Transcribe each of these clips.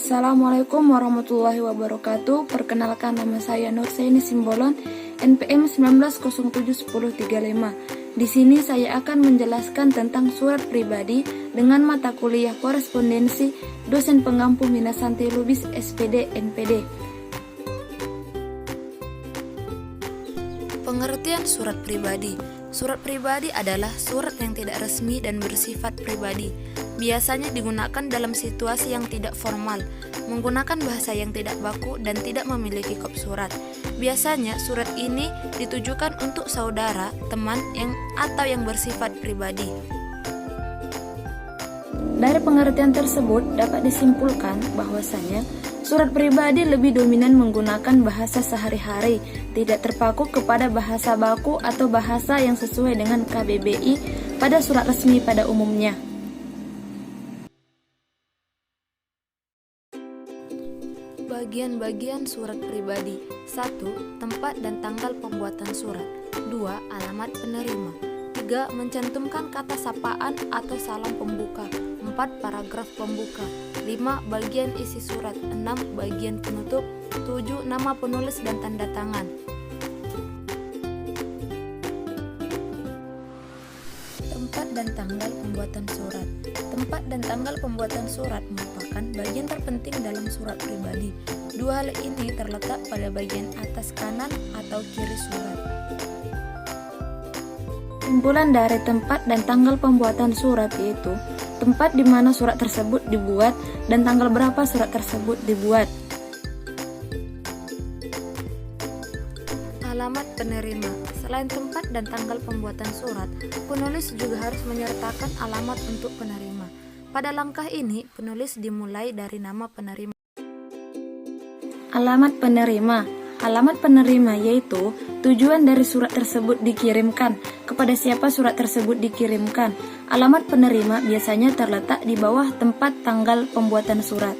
Assalamualaikum warahmatullahi wabarakatuh. Perkenalkan, nama saya Nursaini Simbolon, NPM 19071035. Di sini saya akan menjelaskan tentang surat pribadi dengan mata kuliah korespondensi dosen pengampu Minasanti Lubis SPD NPD. Pengertian surat pribadi. Surat pribadi adalah surat yang tidak resmi dan bersifat pribadi. Biasanya digunakan dalam situasi yang tidak formal, menggunakan bahasa yang tidak baku dan tidak memiliki kop surat. Biasanya surat ini ditujukan untuk saudara, teman, atau yang bersifat pribadi. Dari pengertian tersebut dapat disimpulkan bahwasanya surat pribadi lebih dominan menggunakan bahasa sehari-hari, tidak terpaku kepada bahasa baku atau bahasa yang sesuai dengan KBBI pada surat resmi pada umumnya. Bagian-bagian surat pribadi. 1. Tempat dan tanggal pembuatan surat. 2. Alamat penerima. 3. Mencantumkan kata sapaan atau salam pembuka. 4. Paragraf pembuka. 5. Bagian isi surat. 6. Bagian penutup. 7. Nama penulis dan tanda tangan. Tempat dan tanggal pembuatan surat. Tempat dan tanggal pembuatan surat merupakan bagian terpenting dalam surat pribadi. Dua hal ini terletak pada bagian atas kanan atau kiri surat. Kesimpulan dari tempat dan tanggal pembuatan surat yaitu tempat di mana surat tersebut dibuat dan tanggal berapa surat tersebut dibuat. Alamat penerima. Selain tempat dan tanggal pembuatan surat, penulis juga harus menyertakan alamat untuk penerima. Pada langkah ini, penulis dimulai dari nama penerima. Alamat penerima. Alamat penerima yaitu tujuan dari surat tersebut dikirimkan, kepada siapa surat tersebut dikirimkan. Alamat penerima biasanya terletak di bawah tempat tanggal pembuatan surat.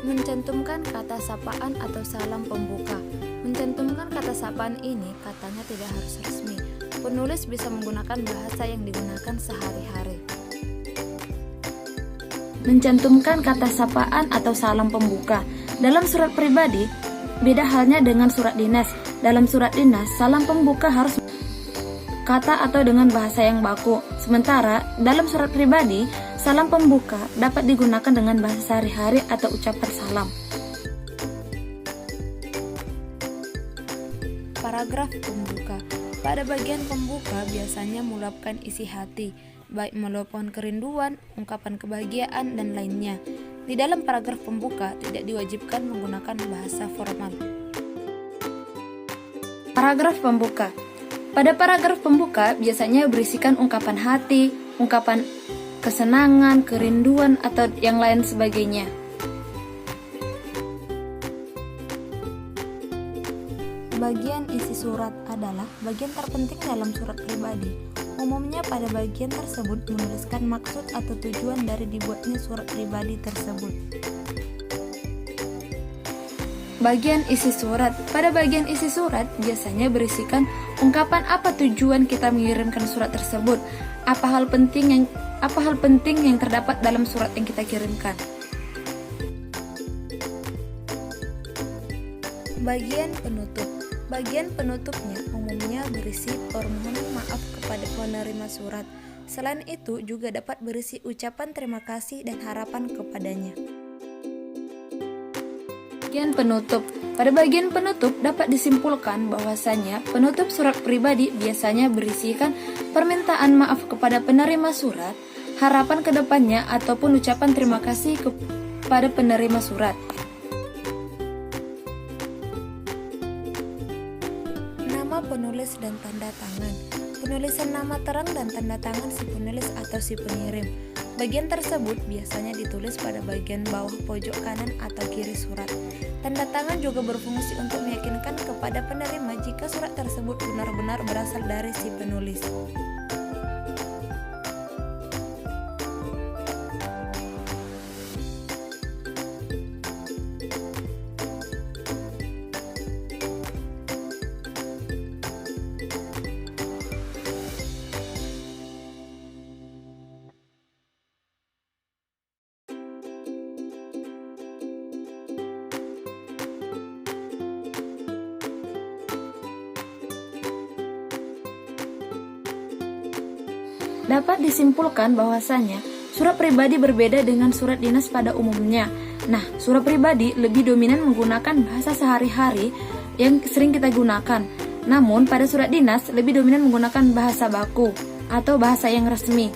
Mencantumkan kata sapaan atau salam pembuka. Mencantumkan kata sapaan ini katanya tidak harus resmi. Penulis bisa menggunakan bahasa yang digunakan sehari-hari. Mencantumkan kata sapaan atau salam pembuka. Dalam surat pribadi, beda halnya dengan surat dinas. Dalam surat dinas, salam pembuka harus kata atau dengan bahasa yang baku. Sementara, dalam surat pribadi, salam pembuka dapat digunakan dengan bahasa sehari-hari atau ucapan salam. Paragraf pembuka. Pada bagian pembuka biasanya meluapkan isi hati, baik meluapkan kerinduan, ungkapan kebahagiaan, dan lainnya. Di dalam paragraf pembuka tidak diwajibkan menggunakan bahasa formal. Paragraf pembuka. Pada paragraf pembuka biasanya berisikan ungkapan hati, ungkapan kesenangan, kerinduan, atau yang lain sebagainya. Bagian isi surat adalah bagian terpenting dalam surat pribadi. Umumnya pada bagian tersebut menuliskan maksud atau tujuan dari dibuatnya surat pribadi tersebut. Bagian isi surat. Pada bagian isi surat biasanya berisikan ungkapan apa tujuan kita mengirimkan surat tersebut, apa hal penting yang terdapat dalam surat yang kita kirimkan. Bagian penutup. Bagian penutupnya umumnya berisi permohonan maaf kepada penerima surat. Selain itu juga dapat berisi ucapan terima kasih dan harapan kepadanya. Bagian penutup. Pada bagian penutup dapat disimpulkan bahwasanya penutup surat pribadi biasanya berisikan permintaan maaf kepada penerima surat, harapan ke depannya, ataupun ucapan terima kasih kepada penerima surat. Nama penulis dan tanda tangan. Penulisan nama terang dan tanda tangan si penulis atau si pengirim. Bagian tersebut biasanya ditulis pada bagian bawah pojok kanan atau kiri surat. Tanda tangan juga berfungsi untuk meyakinkan kepada penerima jika surat tersebut benar-benar berasal dari si penulis. Dapat disimpulkan bahwasanya surat pribadi berbeda dengan surat dinas pada umumnya. Nah, surat pribadi lebih dominan menggunakan bahasa sehari-hari yang sering kita gunakan. Namun, pada surat dinas lebih dominan menggunakan bahasa baku atau bahasa yang resmi.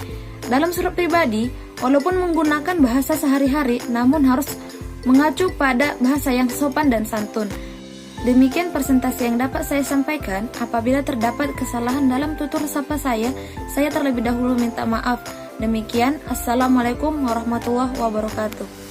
Dalam surat pribadi, walaupun menggunakan bahasa sehari-hari, namun harus mengacu pada bahasa yang sopan dan santun. Demikian presentasi yang dapat saya sampaikan. Apabila terdapat kesalahan dalam tutur sapa saya terlebih dahulu minta maaf. Demikian, Assalamualaikum warahmatullahi wabarakatuh.